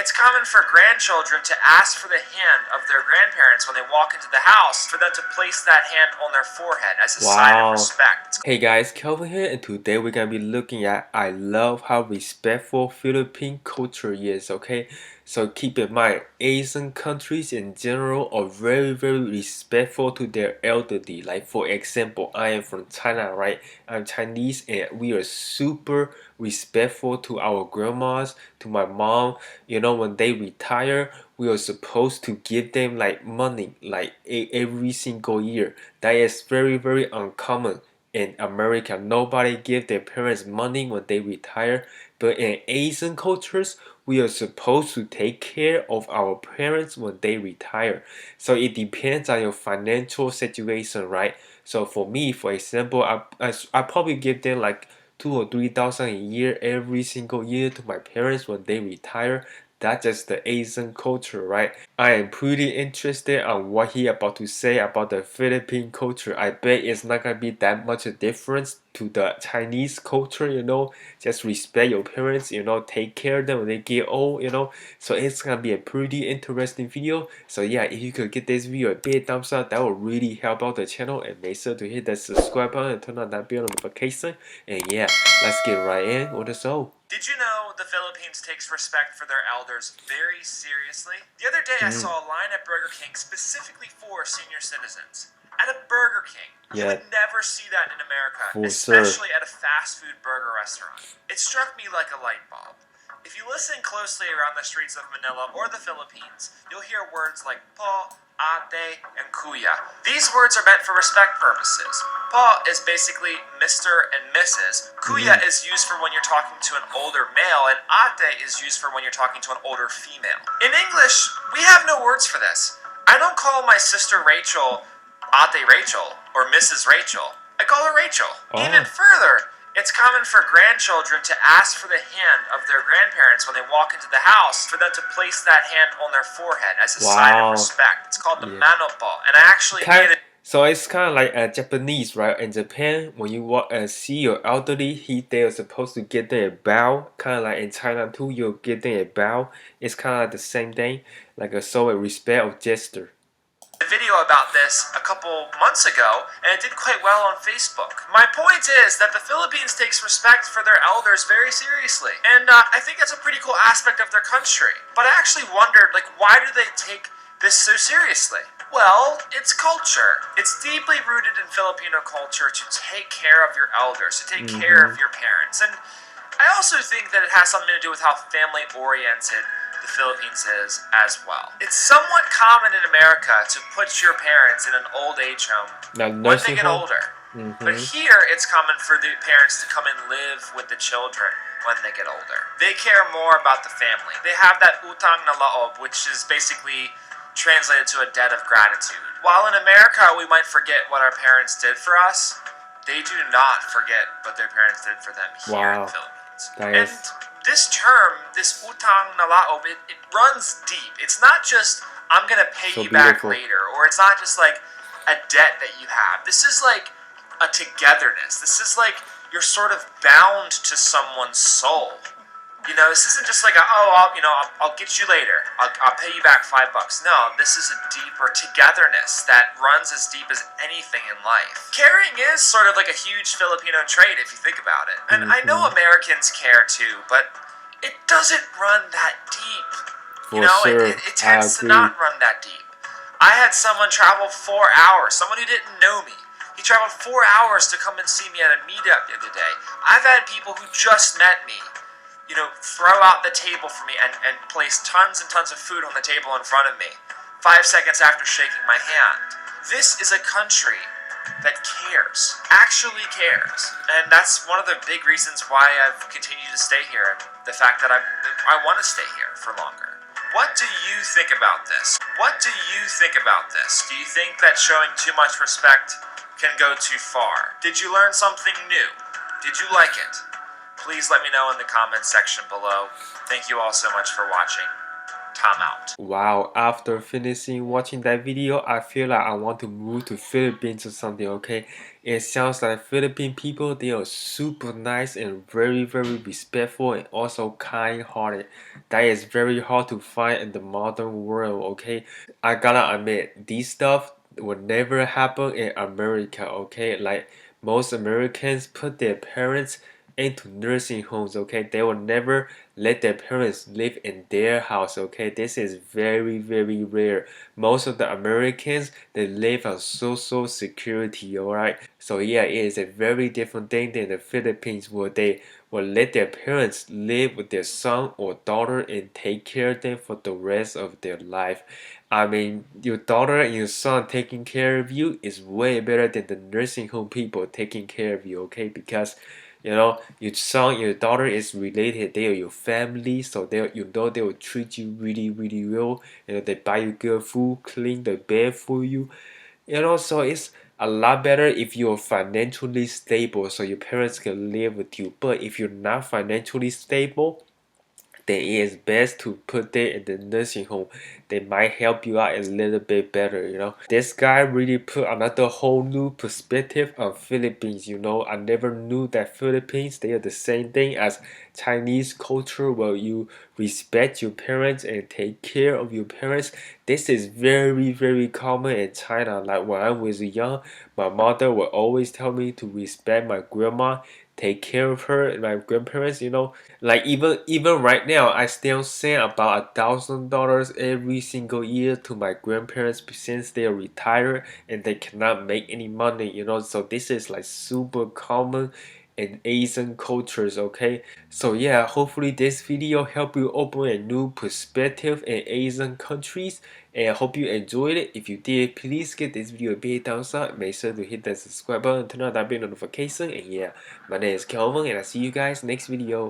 It's common for grandchildren to ask for the hand of their grandparents when they walk into the house for them to place that hand on their forehead as a sign of respect. Hey guys, Kelvin here, and today we're gonna be looking at I love how respectful Philippine culture is, okay? So keep in mind, Asian countries in general are very respectful to their elderly. Like for example, I am from China, right? I'm Chinese and we are super respectful to our grandmas, to my mom. You know, when they retire, we are supposed to give them like money like every single year. That is very uncommon in America. Nobody give their parents money when they retire, but in Asian cultures, we are supposed to take care of our parents when they retire. So it depends on your financial situation, right? So for me, for example, I probably give them like 2 or 3 thousand a year every single year to my parents when they retire. That's just the Asian culture, right? I am pretty interested on what he about to say about the Philippine culture. I bet it's not gonna be that much a difference to the Chinese culture, you know. Just respect your parents, you know, take care of them when they get old, you know. So it's gonna be a pretty interesting video. So yeah, if you could get this video a big thumbs up, that will really help out the channel, and make sure to hit that subscribe button and turn on that bell notification. And yeah, let's get right in with the show. Did you know the Philippines takes respect for their elders very seriously? The other day I saw a line at Burger King specifically for senior citizens. At a Burger King. You would never see that in America, especially at a fast food burger restaurant. It struck me like a light bulb. If you listen closely around the streets of Manila or the Philippines, you'll hear words like po, ate, and kuya. These words are meant for respect purposes. Po is basically Mr. and Mrs. Kuya is used for when you're talking to an older male, and ate is used for when you're talking to an older female. In English, we have no words for this. I don't call my sister Rachel Ate Rachel or Mrs. Rachel. I call her Rachel. Even further, it's common for grandchildren to ask for the hand of their grandparents when they walk into the house for them to place that hand on their forehead as a sign of respect. It's called the manopo, and I actually made it. So it's kind of like Japanese, right? In Japan, when you walk and see your elderly, they are supposed to give them a bow. Kind of like in China too, you give them a bow. It's kind of like the same thing, like a show of respect or gesture. Video about this a couple months ago, and it did quite well on Facebook. My point is that the Philippines takes respect for their elders very seriously, and I think that's a pretty cool aspect of their country. But I actually wondered, like, why do they take this so seriously? Well, it's culture. It's deeply rooted in Filipino culture to take care of your elders, to take care of your parents, and I also think that it has something to do with how family-oriented the Philippines is as well. It's somewhat common in America to put your parents in an old age home when they get older. But here, it's common for the parents to come and live with the children when they get older. They care more about the family. They have that utang na loob, which is basically translated to a debt of gratitude. While in America, we might forget what our parents did for us, they do not forget what their parents did for them here in the Philippines. And this term, this utang na loob, it runs deep. It's not just, I'm going to pay you back later, or it's not just like a debt that you have. This is like a togetherness. This is like you're sort of bound to someone's soul. You know, this isn't just like, I'll get you later. I'll pay you back $5. No, this is a deeper togetherness that runs as deep as anything in life. Caring is sort of like a huge Filipino trait if you think about it. And I know Americans care too, but it doesn't run that deep. It tends to not run that deep. I had someone travel 4 hours, someone who didn't know me. He traveled 4 hours to come and see me at a meetup the other day. I've had people who just met me, throw out the table for me and place tons and tons of food on the table in front of me 5 seconds after shaking my hand. This is a country that cares, actually cares. And that's one of the big reasons why I've continued to stay here, and the fact that I want to stay here for longer. What do you think about this? What do you think about this? Do you think that showing too much respect can go too far? Did you learn something new? Did you like it? Please let me know in the comments section below. Thank you all so much for watching. come out. Wow, after finishing watching that video, I feel like I want to move to Philippines or something, okay? It sounds like Philippine people, they are super nice and very, very respectful and also kind-hearted. That is very hard to find in the modern world, okay? I gotta admit, these stuff will never happen in America, okay? Like, most Americans put their parents into nursing homes, okay? They will never let their parents live in their house, okay? This is very, very rare. Most of the Americans, they live on social security, alright? So yeah, it is a very different thing than the Philippines where they will let their parents live with their son or daughter and take care of them for the rest of their life. I mean, your daughter and your son taking care of you is way better than the nursing home people taking care of you, okay? Because your son, your daughter is related. They are your family, so they will treat you really, really well. They buy you good food, clean the bed for you. So it's a lot better if you're financially stable, so your parents can live with you. But if you're not financially stable, then it is best to put them in the nursing home. They might help you out a little bit better. This guy really put another whole new perspective on Philippines. I never knew that Philippines, they are the same thing as Chinese culture where you respect your parents and take care of your parents. This is very, very common in China. Like when I was young, my mother would always tell me to respect my grandma, take care of her and my grandparents. Like even right now, I still send about $1,000 every single year to my grandparents since they are retired and they cannot make any money. So this is like super common in Asian cultures, okay? So yeah, hopefully this video helped you open a new perspective in Asian countries, and I hope you enjoyed it. If you did, please give this video a big thumbs up. Make sure to hit that subscribe button, turn on that bell notification, and yeah, my name is Kelvin, and I'll see you guys next video.